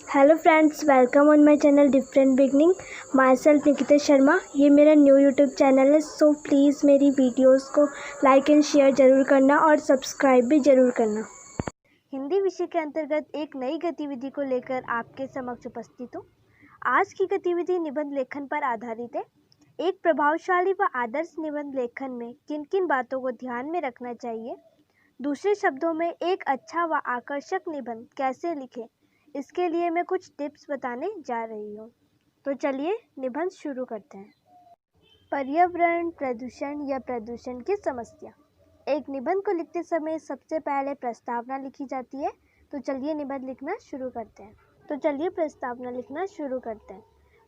Hello friends, welcome on my channel different beginning. My self Nikita Sharma. ये मेरा new YouTube channel है, so please मेरी videos को like and share ज़रूर करना और सब्सक्राइब भी ज़रूर करना। हिंदी विषय के अंतर्गत एक नई गतिविधि को लेकर आपके समक्ष उपस्थित हूँ। आज की गतिविधि निबंध लेखन पर आधारित है। एक प्रभावशाली व आदर्श निबंध लेखन में किन किन बातों को ध्यान में रखना चाहिए, दूसरे शब्दों में एक अच्छा व आकर्षक निबंध कैसे लिखें, इसके लिए मैं कुछ टिप्स बताने जा रही हूँ। तो चलिए निबंध शुरू करते हैं। पर्यावरण प्रदूषण या प्रदूषण की समस्या। एक निबंध को लिखते समय सबसे पहले प्रस्तावना लिखी जाती है। तो चलिए निबंध लिखना शुरू करते हैं।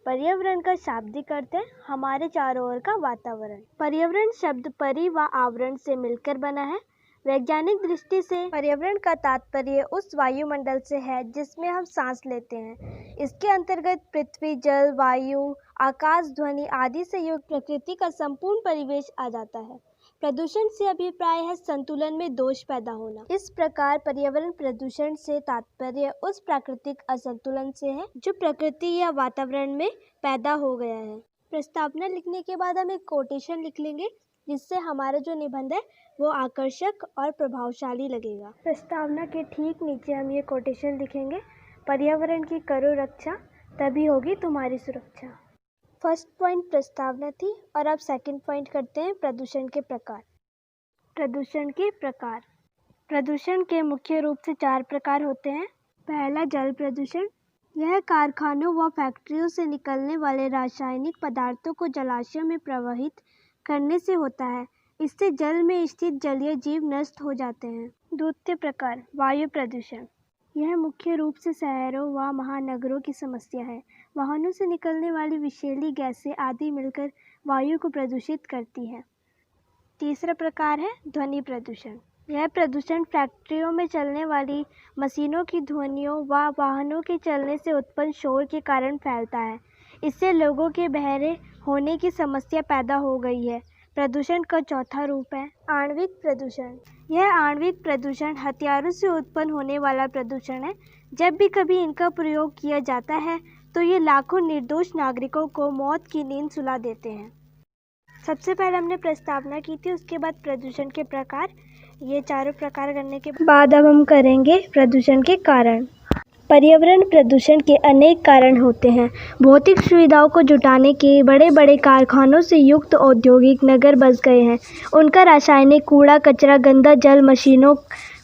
पर्यावरण का शाब्दिक अर्थ है हमारे चारों ओर का वातावरण। पर्यावरण शब्द परि व आवरण से मिलकर बना है। वैज्ञानिक दृष्टि से पर्यावरण का तात्पर्य उस वायुमंडल से है जिसमें हम सांस लेते हैं। इसके अंतर्गत पृथ्वी, जल, वायु, आकाश, ध्वनि आदि से युक्त प्रकृति का संपूर्ण परिवेश आ जाता है। प्रदूषण से अभिप्राय है संतुलन में दोष पैदा होना। इस प्रकार पर्यावरण प्रदूषण से तात्पर्य उस प्राकृतिक असंतुलन से है जो प्रकृति या वातावरण में पैदा हो गया है। प्रस्तावना लिखने के बाद हम एक कोटेशन लिख लेंगे जिससे हमारा जो निबंध है वो आकर्षक और प्रभावशाली लगेगा। प्रस्तावना के ठीक नीचे हम ये कोटेशन लिखेंगे, पर्यावरण की करो रक्षा, तभी होगी तुम्हारी सुरक्षा। फर्स्ट पॉइंट प्रस्तावना थी और अब सेकंड पॉइंट करते हैं प्रदूषण के प्रकार। प्रदूषण के मुख्य रूप से 4 प्रकार होते हैं। पहला, जल प्रदूषण। यह कारखानों व फैक्ट्रियों से निकलने वाले रासायनिक पदार्थों को जलाशयों में प्रवाहित करने से होता है। इससे जल में स्थित जलीय जीव नष्ट हो जाते हैं। द्वितीय प्रकार, वायु प्रदूषण। यह मुख्य रूप से शहरों व महानगरों की समस्या है। वाहनों से निकलने वाली विषैली गैसें आदि मिलकर वायु को प्रदूषित करती है। तीसरा प्रकार है ध्वनि प्रदूषण। यह प्रदूषण फैक्ट्रियों में चलने वाली मशीनों की ध्वनियों व वाहनों के चलने से उत्पन्न शोर के कारण फैलता है। इससे लोगों के बहरे होने की समस्या पैदा हो गई है। प्रदूषण का चौथा रूप है आणविक प्रदूषण। यह आणविक प्रदूषण हथियारों से उत्पन्न होने वाला प्रदूषण है। जब भी कभी इनका प्रयोग किया जाता है तो ये लाखों निर्दोष नागरिकों को मौत की नींद सुला देते हैं। सबसे पहले हमने प्रस्तावना की थी, उसके बाद प्रदूषण के प्रकार। ये चारों प्रकार करने के बाद अब हम करेंगे प्रदूषण के कारण। पर्यावरण प्रदूषण के अनेक कारण होते हैं। भौतिक सुविधाओं को जुटाने के बड़े बड़े कारखानों से युक्त औद्योगिक नगर बस गए हैं। उनका रासायनिक कूड़ा कचरा, गंदा जल, मशीनों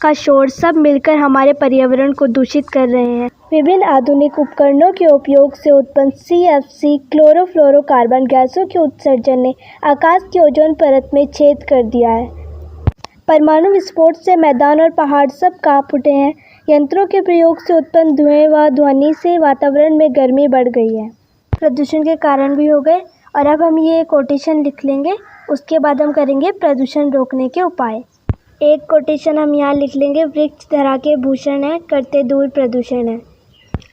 का शोर सब मिलकर हमारे पर्यावरण को दूषित कर रहे हैं। विभिन्न आधुनिक उपकरणों के उपयोग से उत्पन्न CFC क्लोरोफ्लोरोकार्बन गैसों के उत्सर्जन ने आकाश की ओजोन परत में छेद कर दिया है। परमाणु विस्फोट से मैदान और पहाड़ सब कांप उठे हैं। यंत्रों के प्रयोग से उत्पन्न धुएं व ध्वनि से वातावरण में गर्मी बढ़ गई है। प्रदूषण के कारण भी हो गए और अब हम ये कोटेशन लिख लेंगे। उसके बाद हम करेंगे प्रदूषण रोकने के उपाय। एक कोटेशन हम यहाँ लिख लेंगे, वृक्ष धरा के भूषण है, करते दूर प्रदूषण है।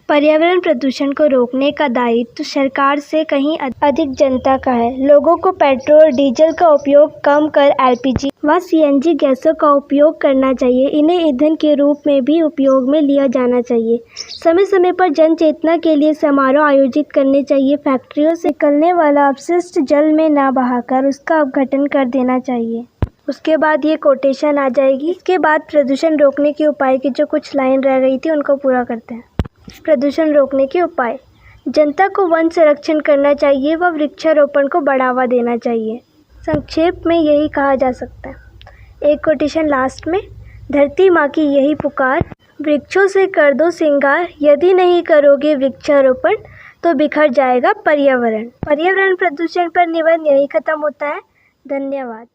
पर्यावरण प्रदूषण को रोकने का दायित्व सरकार से कहीं अधिक जनता का है। लोगों को पेट्रोल डीजल का उपयोग कम कर LPG व CNG गैसों का उपयोग करना चाहिए। इन्हें ईंधन के रूप में भी उपयोग में लिया जाना चाहिए। समय समय पर जन चेतना के लिए समारोह आयोजित करने चाहिए। फैक्ट्रियों से निकलने वाला अपशिष्ट जल में न बहाकर उसका अपघटन कर देना चाहिए। उसके बाद ये कोटेशन आ जाएगी। इसके बाद प्रदूषण रोकने के उपाय की जो कुछ लाइन रह गई थी उनको पूरा करते हैं। प्रदूषण रोकने के उपाय। जनता को वन संरक्षण करना चाहिए व वृक्षारोपण को बढ़ावा देना चाहिए। संक्षेप में यही कहा जा सकता है। एक कोटेशन लास्ट में, धरती माँ की यही पुकार, वृक्षों से कर दो श्रृंगार, यदि नहीं करोगे वृक्षारोपण तो बिखर जाएगा पर्यावरण। पर्यावरण प्रदूषण पर निबंध यही खत्म होता है। धन्यवाद।